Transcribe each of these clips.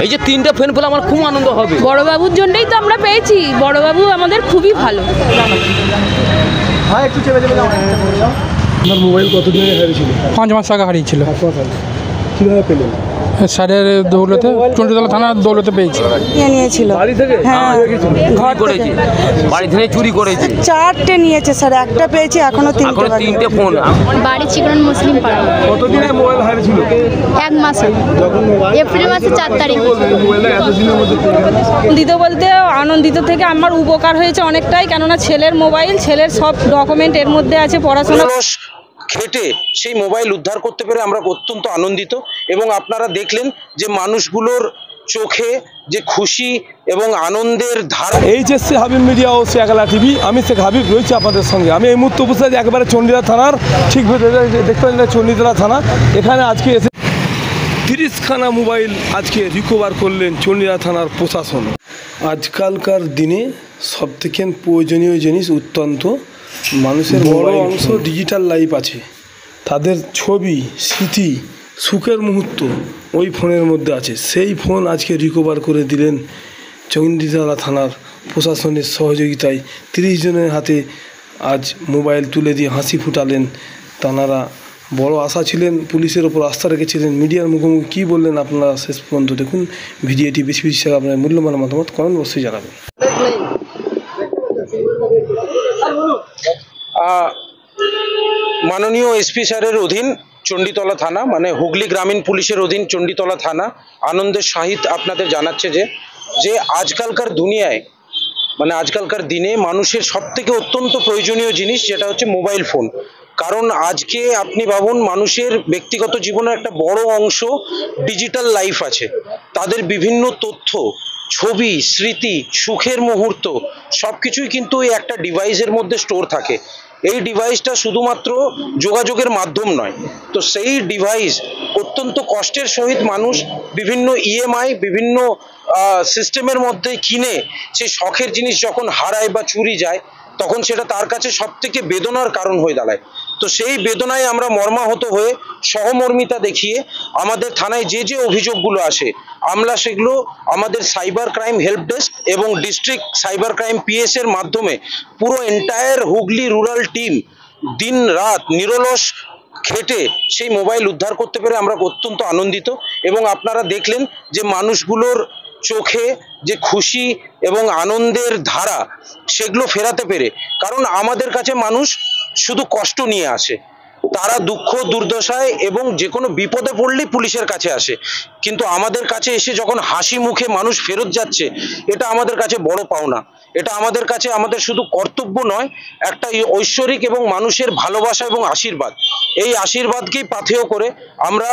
এই যে 3টে ফোন পেলে আমার খুব আনন্দ হবে। বড়বাবুর জন্যই তো আমরা পেয়েছি, বড়বাবু আমাদের খুবই ভালো। একটু চেপে চেপে যাও। আপনার মোবাইল কতদিন আগে হারিয়েছিল? 5 মাস আগে হারিয়েছিল। কীভাবে পেলেন? স্যারের দৌলতে, চণ্ডীতলা থানার দৌলতে পেয়েছি। নিয়েছিল বাড়ি থেকে? হ্যাঁ, ঘর করেছি, বাড়ি থেকে চুরি করেছি। 4টে নিয়েছে স্যার, একটা পেয়েছি, এখনো 3টে ফোন। বাড়ি চিকন মুসলিম পাড়া। কতদিনে মোবাইল হারিয়েছিল? 1 মাসে, এপ্রিল মাসের 4 তারিখ। মোবাইলটা এতদিনের মধ্যে আনন্দিত বলতে আনন্দিত থেকে আমার উপকার হয়েছে অনেকটাই, কেননা ছেলের মোবাইল, ছেলের সব ডকুমেন্ট এর মধ্যে আছে, পড়াশোনা খেটে সেই মোবাইল উদ্ধার করতে পেরে আমরা অত্যন্ত আনন্দিত। এবং আপনারা দেখলেন যে মানুষগুলোর চোখে যে খুশি এবং আনন্দের ধারা। এইচএসসি হাবিব মিডিয়া ও শেখালা টিভি, আমি শেখ হাবিব রয়েছি আপনাদের সঙ্গে। আমি এই মুহূর্তে উপস্থিত আছি একেবারে চণ্ডীতলা থানার ঠিক ভেতরে, দেখতে পাচ্ছেন চণ্ডীতলা থানা। এখানে আজকে এসে 30খানা মোবাইল আজকে রিকভার করলেন চণ্ডীতলা থানার প্রশাসন। আজকালকার দিনে সবথেকে প্রয়োজনীয় জিনিস অত্যন্ত মানুষের বড় অংশ ডিজিটাল লাইফ আছে, তাদের ছবি, স্মৃতি, সুখের মুহূর্ত ওই ফোনের মধ্যে আছে। সেই ফোন আজকে রিকভার করে দিলেন চণ্ডীতলা থানার প্রশাসনের সহযোগিতায়। 30 জনের হাতে আজ মোবাইল তুলে দিয়ে হাসি ফুটালেন। তাঁরা বড় আশা ছিলেন, পুলিশের ওপর আস্থা রেখেছিলেন। মিডিয়ার মুখোমুখি কী বললেন আপনারা শেষ পর্যন্ত দেখুন ভিডিওটি। বেশি বেশি আপনার মূল্যবান মতামত কমেন্ট বক্সে জানাবেন। মাননীয় এসপি স্যারের অধীন চণ্ডীতলা থানা, মানে হুগলি গ্রামীণ পুলিশের অধীন চণ্ডীতলা থানা আনন্দের সহিত আপনাদের জানাচ্ছে যে আজকালকার দুনিয়ায়, মানে আজকালকার দিনে মানুষের সবথেকে অত্যন্ত প্রয়োজনীয় জিনিস যেটা হচ্ছে মোবাইল ফোন। কারণ আজকে আপনি ভাবুন, মানুষের ব্যক্তিগত জীবনের একটা বড় অংশ ডিজিটাল লাইফ আছে। তাদের বিভিন্ন তথ্য, ছবি, স্মৃতি, সুখের মুহূর্ত সবকিছুই কিন্তু এই একটা ডিভাইসের মধ্যে স্টোর থাকে। এই ডিভাইসটা শুধুমাত্র যোগাযোগের মাধ্যম নয়, তো সেই ডিভাইস অত্যন্ত কষ্টের সহিত মানুষ বিভিন্ন ইএমআই, বিভিন্ন সিস্টেমের মধ্যে কিনে সেই শখের জিনিস যখন হারায় বা চুরি যায়, তখন সেটা তার কাছে সবথেকে বেদনার কারণ হয়ে দাঁড়ায়। তো সেই বেদনায় আমরা মর্মাহত হয়ে সহমর্মিতা দেখিয়ে আমাদের থানায় যে অভিযোগগুলো আসে, আমরা সেগুলো আমাদের সাইবার ক্রাইম হেল্প ডেস্ক এবং ডিস্ট্রিক্ট সাইবার ক্রাইম পিএস এর মাধ্যমে পুরো এন্টায়ার হুগলি রুরাল টিম দিন রাত নিরলস খেটে সেই মোবাইল উদ্ধার করতে পেরে আমরা অত্যন্ত আনন্দিত। এবং আপনারা দেখলেন যে মানুষগুলোর চোখে যে খুশি এবং আনন্দের ধারা, সেগুলো ফেরাতে পেরে। কারণ আমাদের কাছে মানুষ শুধু কষ্ট নিয়ে আসে, তারা দুঃখ দুর্দশায় এবং যে কোনো বিপদে পড়লেই পুলিশের কাছে আসে, কিন্তু আমাদের কাছে এসে যখন হাসি মুখে মানুষ ফেরত যাচ্ছে, এটা আমাদের কাছে বড় পাওনা। এটা আমাদের কাছে আমাদের শুধু কর্তব্য নয়, একটা ঐশ্বরিক এবং মানুষের ভালোবাসা এবং আশীর্বাদ। এই আশীর্বাদকেই পাথেয় করে আমরা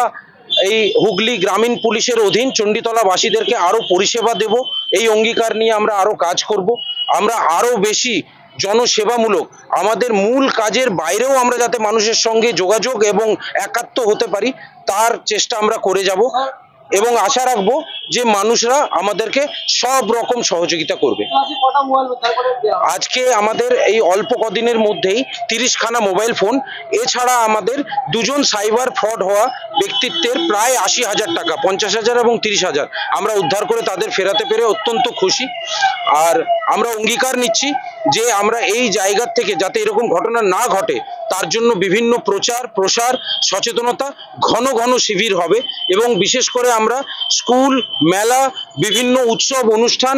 এই হুগলি গ্রামীণ পুলিশের অধীন চণ্ডীতলাবাসীদেরকে আরো পরিষেবা দেব, এই অঙ্গীকার নিয়ে আমরা আরো কাজ করব। আমরা আরো বেশি জনসেবামূলক, আমাদের মূল কাজের বাইরেও আমরা যাতে মানুষের সঙ্গে যোগাযোগ এবং একাত্ম হতে পারি, তার চেষ্টা আমরা করে যাব। এবং আশা রাখবো যে মানুষরা আমাদেরকে সব রকম সহযোগিতা করবে। আজকে আমাদের এই অল্প কদিনের মধ্যেই 30খানা মোবাইল ফোন, এছাড়া আমাদের 2জন সাইবার ফ্রড হওয়া ব্যক্তিত্বের প্রায় 80,000 টাকা, 50,000 এবং 30,000 আমরা উদ্ধার করে তাদের ফেরাতে পেরে অত্যন্ত খুশি। আর আমরা অঙ্গীকার নিচ্ছি যে আমরা এই জায়গা থেকে যাতে এরকম ঘটনা না ঘটে, তার জন্য বিভিন্ন প্রচার প্রসার সচেতনতা ঘন ঘন শিবির হবে। এবং বিশেষ করে আমরা স্কুল, মেলা, বিভিন্ন উৎসব অনুষ্ঠান,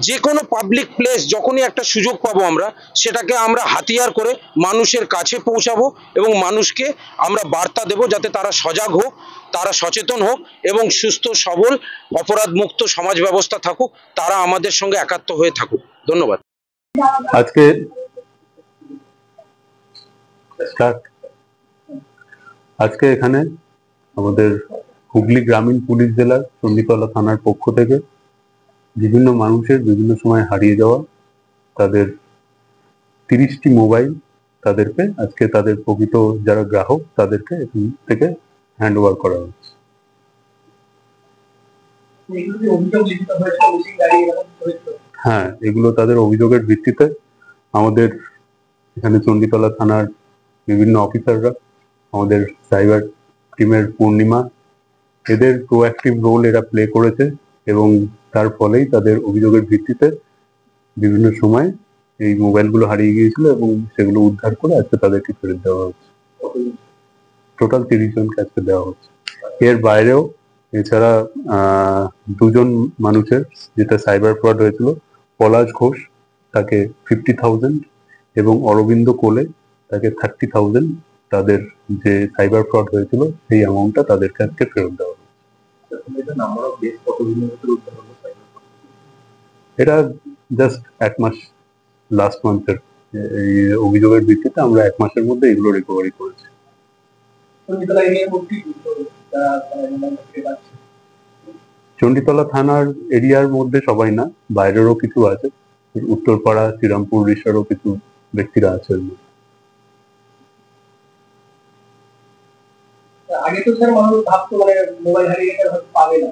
যে কোনো পাবলিক প্লেস যখনই একটা সুযোগ পাবো, আমরা সেটাকে আমরা হাতিয়ার করে মানুষের কাছে পৌঁছাবো এবং মানুষকে আমরা বার্তা দেব যাতে তারা সজাগ হোক, তারা সচেতন হোক এবং সুস্থ সবল অপরাধ মুক্ত সমাজ ব্যবস্থা থাকুক, তারা আমাদের সঙ্গে একাত্ম হয়ে থাকুক। ধন্যবাদ। আজকে এখানে আমাদের হুগলি গ্রামীণ পুলিশ জেলার চণ্ডীতলা থানার পক্ষ থেকে বিভিন্ন মানুষের বিভিন্ন সময় হারিয়ে যাওয়া তাদের 30টি মোবাইল তাদেরকে আজকে তাদের প্রকৃত যারা গ্রাহক তাদেরকে এখান থেকে হ্যান্ড ওভার করা হচ্ছে। হ্যাঁ, এগুলো তাদের অভিযোগের ভিত্তিতে আমাদের এখানে চণ্ডীতলা থানার বিভিন্ন অফিসাররা, আমাদের সাইবার টিমের পূর্ণিমা, এদের প্রোঅ্যাক্টিভ রোল এরা প্লে করেছে এবং তার ফলেই তাদের অভিযোগের ভিত্তিতে বিভিন্ন সময় এই মোবাইলগুলো হারিয়ে গিয়েছিল এবং সেগুলো উদ্ধার করে আজকে তাদেরকে ফেরত দেওয়া হচ্ছে। টোটাল 30 জনকে আজকে দেওয়া হচ্ছে। এর বাইরেও এছাড়া 2 জন মানুষের যেটা সাইবার ফ্রড হয়েছিল, পলাশ ঘোষ তাকে 50,000 এবং অরবিন্দ কোলে তাকে 30,000, তাদের যে সাইবার ফ্রড হয়েছিল সেই অ্যামাউন্টটা তাদেরকে আজকে ফেরত দেওয়া হচ্ছে। এটা জাস্ট 1 মাস, লাস্ট মান্থের এই অভিযোগের ভিত্তিতে আমরা 1 মাসের মধ্যে এগুলো রিকভারি করেছি। চণ্ডীতলা থানার এরিয়ার মধ্যে সবাই না, বাইরেরও কিছু আছে, উত্তরপাড়া, শ্রীরামপুর, রিসারও কিছু ব্যক্তিরা আছে। আগে তো স্যার মানুষ ভাবতো মানে মোবাইল হারিয়ে গেলে হয়তো পাবে না,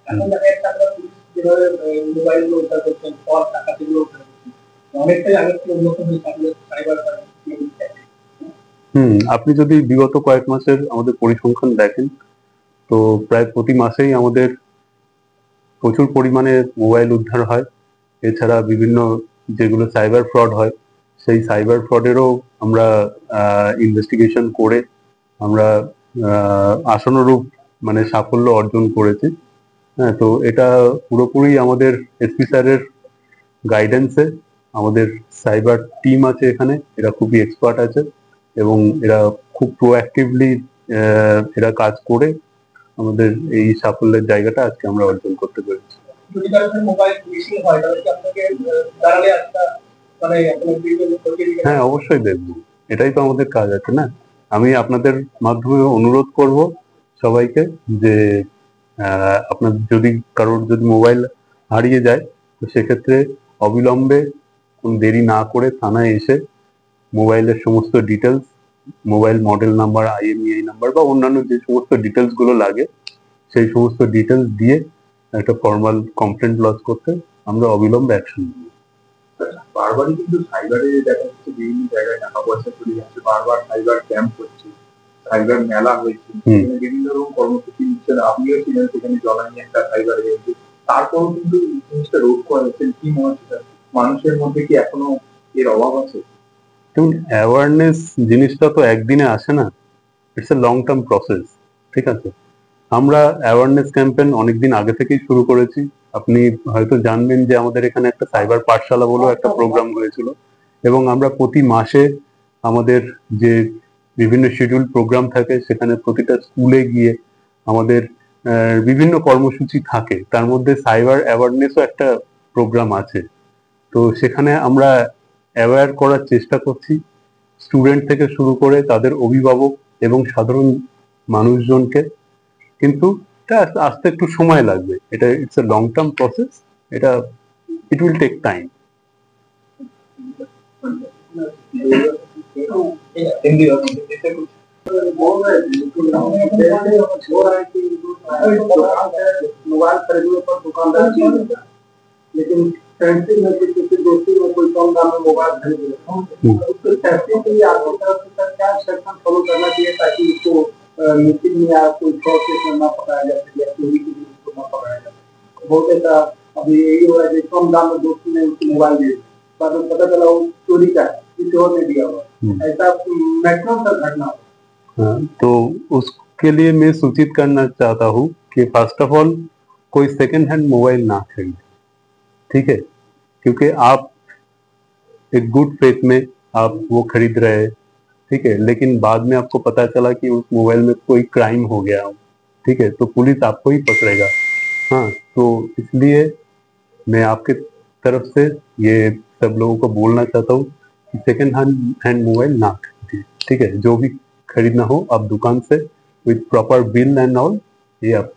এখন দেখা যাচ্ছে আপনারা পুলিশ যেভাবে মোবাইল গুলো উদ্ধার করছেন, পর টাকাগুলো উদ্ধার করছেন, অনেকটাই আগে থেকে উন্নত হয়েছে আপনাদের সাইবার আপনি যদি বিগত কয়েক মাসের আমাদের পরিসংখ্যান দেখেন তো প্রায় প্রতি মাসেই আমাদের প্রচুর পরিমাণে মোবাইল উদ্ধার হয়। এছাড়া বিভিন্ন যেগুলো সাইবার ফ্রড হয় সেই সাইবার ফ্রডেরও আমরা ইনভেস্টিগেশন করে আমরা আশানুরূপ মানে সাফল্য অর্জন করেছি। হ্যাঁ, তো এটা পুরোপুরি আমাদের এসপি স্যারের গাইডেন্সে, আমাদের সাইবার টিম আছে এখানে, এরা খুবই এক্সপার্ট আছে এবং এরা খুব প্রোঅ্যাক্টিভলি এরা কাজ করে আমাদের এই সাফল্যের জায়গাটা আজকে আমরা অর্জন করতে পেরেছি। যদি কারোর মোবাইল মিসিং হয় তাহলে কি আপনাকে দাঁড়ালে একটা মানে হ্যাঁ, অবশ্যই দেখবো, এটাই তো আমাদের কাজ আছে না। আমি আপনাদের মাধ্যমে অনুরোধ করব সবাইকে যে আপনার যদি কারোর যদি মোবাইল হারিয়ে যায় তো সেক্ষেত্রে অবিলম্বে দেরি না করে থানায় এসে মোবাইলের সমস্ত details, mobile model number, IMEI number বা অন্যান্য যে সমস্ত ডিটেলস গুলো লাগে সেই সমস্ত ডিটেলস দিয়ে একটা ফর্মাল কমপ্লেন্ট লজ করতে আমরা অবিলম্বে অ্যাকশন নিই। বারবারই কিন্তু সাইবারে দেখা যাচ্ছে বিভিন্ন জায়গায় টাকা পয়সা চলে যাচ্ছে, বারবার সাইবার ক্যাম্প হচ্ছে, সাইবার মেলা হয়েছে, বিভিন্ন রকম কর্মসূচি নিচ্ছেন, আপনিও ছিলেন সেখানে জলানি একটা সাইবার হয়েছে, তারপরও কিন্তু এই জিনিসটা রোধ করা যাচ্ছে। কি মনে হচ্ছে মানুষের মধ্যে কি এখনো এর অভাব আছে? দেখুন, অ্যাওয়ারনেস জিনিসটা তো একদিনে আসে না, it's a long term process. ঠিক আছে, আমরা অ্যাওয়ারনেস ক্যাম্পেইন অনেকদিন আগে থেকেই শুরু করেছি। আপনি হয়তো জানবেন যে আমাদের এখানে একটা সাইবার পাঠশালা বলেও একটা প্রোগ্রাম হয়েছিল এবং আমরা প্রতি মাসে আমাদের যে বিভিন্ন শিডিউল প্রোগ্রাম থাকে সেখানে প্রতিটা স্কুলে গিয়ে আমাদের বিভিন্ন কর্মসূচি থাকে, তার মধ্যে সাইবার অ্যাওয়ারনেসও একটা প্রোগ্রাম আছে। তো সেখানে আমরা অ্যাওয়্যার করার চেষ্টা করছি, স্টুডেন্ট থেকে শুরু করে তাদের অভিভাবক এবং সাধারণ মানুষজনকে, কিন্তু এটা আসতে একটু সময় লাগবে। এটা it's a long term process, এটা it will take time. Mobile खरीदने पर दुकानदार लेकिन फैंसी में किसी दोस्ती में कोई कम दाम में मोबाइल खरीद लेता हूँ, उसको फैंसी के लिए आपकी तरफ से क्या सेक्शन फॉलो करना चाहिए ताकि उसको मीटिंग में या कोई फ्रॉड केस में ना पकड़ाया जा सके या चोरी के लिए उसको ना पकड़ाया जा सके? बहुत ऐसा अभी यही हो रहा है, कम दाम में दोस्ती ने उसको मोबाइल दे दिया, बाद में पता चला वो चोरी का किसी और ने दिया हुआ, ऐसा मैक्सिमम तक घटना हो। तो उसके लिए मैं सूचित करना चाहता हूँ कि फर्स्ट ऑफ ऑल कोई सेकंड हैंड मोबाइल ना खरीदे, ठीक है, क्योंकि आप एक गुड फेथ में आप वो खरीद रहे हैं, ठीक है, लेकिन बाद में आपको पता चला कि उस मोबाइल में कोई क्राइम हो गया, ठीक है, तो पुलिस आपको ही पकड़ेगा। हाँ, तो इसलिए मैं आपके तरफ से ये सब लोगों को बोलना चाहता हूँ कि सेकंड हैंड मोबाइल ना खरीदिए, ठीक है, जो भी खरीदना हो आप दुकान से with proper bill and all ये आप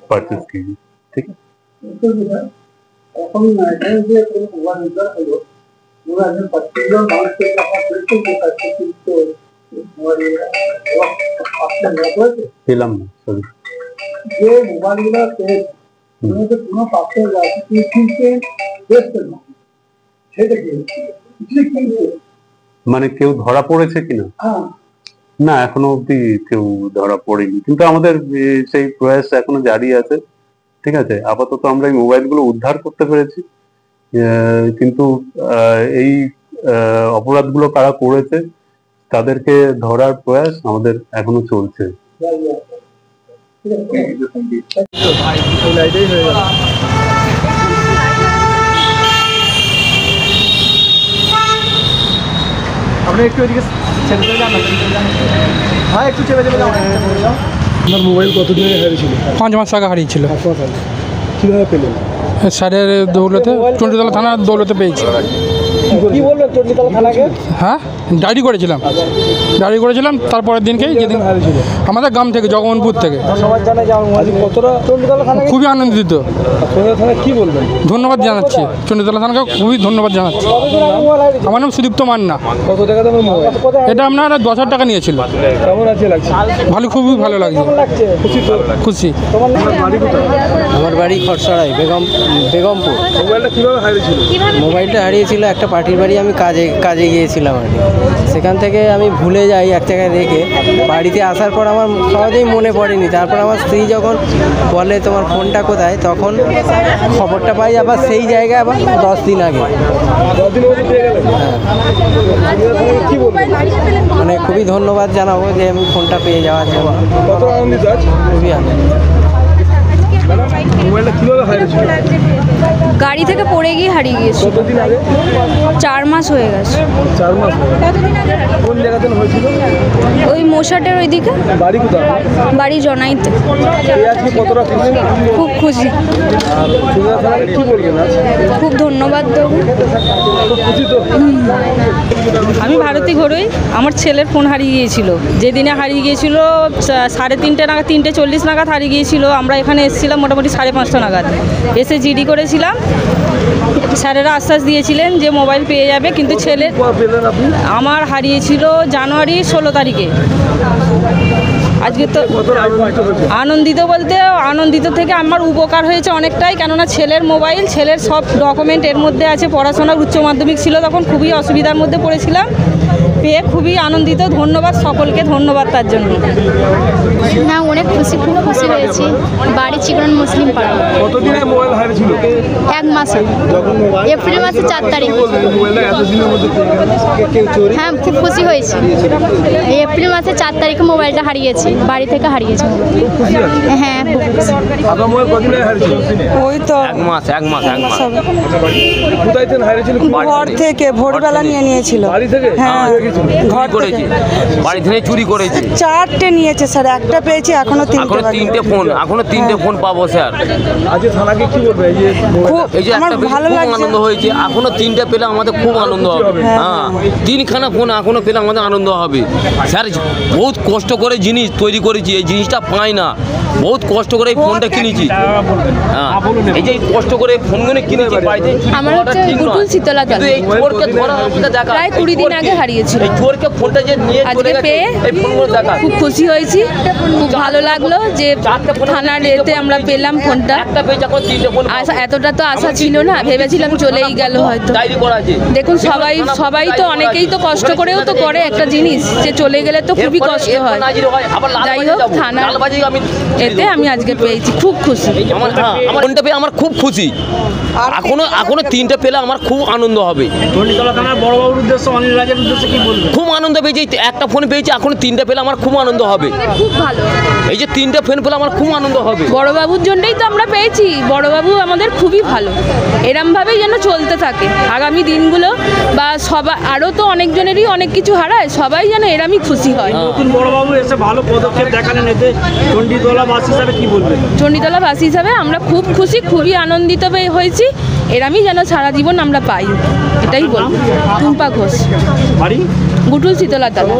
परचेज कीजिए, ठीक है। পেলাম না, সরি। যে মোবাইলগুলো পেয়েছে কোনো পাশে সেটা কি মানে কেউ ধরা পড়েছে কিনা? না, এখনো অব্দি কেউ ধরা পড়েনি, কিন্তু আমাদের সেই প্রয়াস এখনো জারি আছে। ঠিক আছে, আপাতত আমরা এই মোবাইলগুলো উদ্ধার করতে পেরেছি, কিন্তু এই অপরাধগুলো কারা করেছে তাদেরকে ধরার প্রয়াস আমাদের এখনো চলছে। আপনি একটু এদিকে হ্যাঁ একটু চেপে চেপে আপনার মোবাইল কতদিন হারিয়েছিল? 5 মাস আগে হারিয়েছিল। কীভাবে পেলেন? স্যারের দৌলতে, চণ্ডীতলা থানার দৌলতে পেয়েছি। কি বললেন চণ্ডীতলা থানাকে? হ্যাঁ, ডায়েরি করেছিলাম তারপরের দিনকেই, যেদিন হারিয়েছিল আমাদের গ্রাম থেকে, জগমোহনপুর থেকে। সবাই জানে যে আমার মোবাইল কতটা চণ্ডীতলা থানা খুবই আনন্দিত। চণ্ডীতলা থানা কি বলবেন? ধন্যবাদ জানাচ্ছি চণ্ডীতলা থানাকে, খুবই ধন্যবাদ জানাচ্ছি। আমার নাম সুদীপ্ত মান্না। কত টাকা দামের মোবাইল? এটা আপনার 10,000 টাকা নিয়েছিল। কেমন আছে লাগছে? ভালো, খুবই ভালো লাগছে। খুশি তো? খুশি। তোমার বাড়ি কোথায়? আমার বাড়ি খরসড়াই, বেগমপুর। মোবাইলটা কীভাবে হারিয়েছিল? মোবাইলটা হারিয়েছিল একটা পার্টির বাড়ি, আমি কাজে গিয়েছিলাম আর কি। সেখান থেকে আমি ভুলে যাই এক জায়গায় রেখে। বাড়িতে আসার পর আমার সহজেই মনে পড়েনি। তারপর আমার স্ত্রী যখন বলে তোমার ফোনটা কোথায়, তখন খবরটা পাই আবার সেই জায়গায় আবার 10 দিন আগে। কি বলবেন? মানে খুবই ধন্যবাদ জানাবো যে আমি ফোনটা পেয়ে যাওয়ার জন্য। কত আনন্দিত আজ? খুবই আনন্দিত। মোবাইলটা কীভাবে হারিয়েছিল? গাড়ি থেকে পড়ে গিয়ে হারিয়ে গিয়েছে। কতদিন আগে? 4 মাস হয়ে গেছে। 4 মাস। কোন জায়গাতে হয়েছিল? ওই মোশাটের ওইদিকে। বাড়ি কোথায়? বাড়ি জনাইতে। আজকে কতটা খুশি? খুব খুশি। আর চণ্ডীতলা থানাকে কি বলবেন আজ? খুব ধন্যবাদ দেবো। খুব খুশি তো? আমি ভারতী ঘরোই। আমার ছেলের ফোন হারিয়ে গিয়েছিল, যেদিনে হারিয়ে গিয়েছিল 3:30 নাগাদ, 3:40 নাগাদ হারিয়ে গিয়েছিল। আমরা এখানে এসেছিলাম মোটামুটি 5:30 নাগাদ, এসে জিডি করেছিলাম। স্যারেরা আশ্বাস দিয়েছিলেন যে মোবাইল পেয়ে যাবে, কিন্তু ছেলে আমার হারিয়েছিল জানুয়ারি 16 তারিখে। আজকে তো আনন্দিত বলতে, আনন্দিত থেকে আমার উপকার হয়েছে অনেকটাই, কেননা ছেলের মোবাইল, ছেলের সব ডকুমেন্ট এর মধ্যে আছে। পড়াশোনার উচ্চ মাধ্যমিক ছিল, তখন খুবই অসুবিধার মধ্যে পড়েছিলাম। পেয়ে খুবই আনন্দিত। ধন্যবাদ সকলকে, ধন্যবাদ তার জন্য। না, অনেক খুশি, খুব খুশি হয়েছি। বাড়ি চিকন মুসলিম পাড়া। কতদিনে মোবাইল হারিয়েছিল? 1 মাসে, এপ্রিল মাসের 4 তারিখ। মোবাইলটা এতদিনের মধ্যে হ্যাঁ, খুব খুশি হয়েছি। এই এপ্রিল মাসের 4 তারিখে মোবাইলটা হারিয়েছি, বাড়ি থেকে হারিয়েছি। হ্যাঁ, খুব খুশি। আপনার মোবাইল কতদিন আগে হারিয়েছিল? ওই তো 1 মাস। কোথায় থেকে হারিয়েছিল? ঘর থেকে ভোরবেলা নিয়েছিল। বাড়ি থেকে? হ্যাঁ, ঘর করেছে, থেকে বাড়ি থেকে চুরি করেছে। 4টে নিয়েছে স্যার, একটা পেয়েছি, এখনো 3টে ফোন, এখনো 3টে ফোন পাবো স্যার। আজকে থানাকে কি বলবে? এই যে আমার একটা ভালো খুব লাগছে। আনন্দ হয়েছে, এখনো 3টে পেলে আমাদের খুব আনন্দ হবে। হ্যাঁ, 3খানা ফোন এখনো পেলে আমাদের আনন্দ হবে। স্যার বহুত কষ্ট করে জিনিস তৈরি করেছি, এই জিনিসটা পাই না। বহুত কষ্ট করে এই ফোনটা কিনেছি। হ্যাঁ, এই যে কষ্ট করে ফোনগুলো কিনেছি, বাড়িতে আমার হচ্ছে গুটুল শীতলা দল। এই চোরকে ধরা আমাদের দেখা, প্রায় 20 দিন আগে হারিয়েছিল। এই চোরকে ফোনটা যে নিয়ে চলে আজকে গেছে, পেয়ে এই ফোনগুলো দেখা। খুব খুশি হয়েছি, খুব ভালো লাগলো যে থানার এতে আমরা পেলাম ফোনটা। একটা পেয়ে যখন 3টে ফোন এতটা তো আশা ছিল না, ভেবেছিলাম চলেই গেল হয়তো। ডায়েরি করা আছে। দেখুন সবাই তো, অনেকেই তো কষ্ট করেও তো করে একটা জিনিস, যে চলে গেলে তো খুবই কষ্ট হয়। যাই হোক, থানার এতে আমি আজকে পেয়েছি, খুব খুশি। আমার ফোনটা পেয়ে আমার খুব খুশি। এখনো 3টে পেলে আমার খুব আনন্দ হবে। চণ্ডীতলা থানার বড়বাবুর উদ্দেশ্যে, অনিল রাজের উদ্দেশ্যে কি বলবেন? খুব আনন্দ পেয়েছি, একটা ফোন পেয়েছি, এখনো 3টে পেলে আমার খুব আনন্দ হবে। খুব ভালো, এই যে 3টে ফোন পেলে আমার খুব আনন্দ হবে। বড়বাবুর জন্যই তো আমরা পেয়েছি। বড়বাবু আমাদের খুবই ভালো, এরমভাবেই যেন চলতে থাকে আগামী দিনগুলো। বা সবাই আরও তো অনেকজনেরই অনেক কিছু হারায়, সবাই যেন এরমই খুশি হয়। নতুন বড়বাবু এসে ভালো পদক্ষেপ দেখালেন, এতে চণ্ডীতলাবাসী হিসাবে কি বলবেন? চণ্ডীতলাবাসী হিসাবে আমরা খুব খুশি, খুবই আনন্দিত হয়েছি। এরমই যেন সারা জীবন আমরা পাই, এটাই বলবো। টুম্পা ঘোষ, বাড়ি গুটুল শীতলাতলা।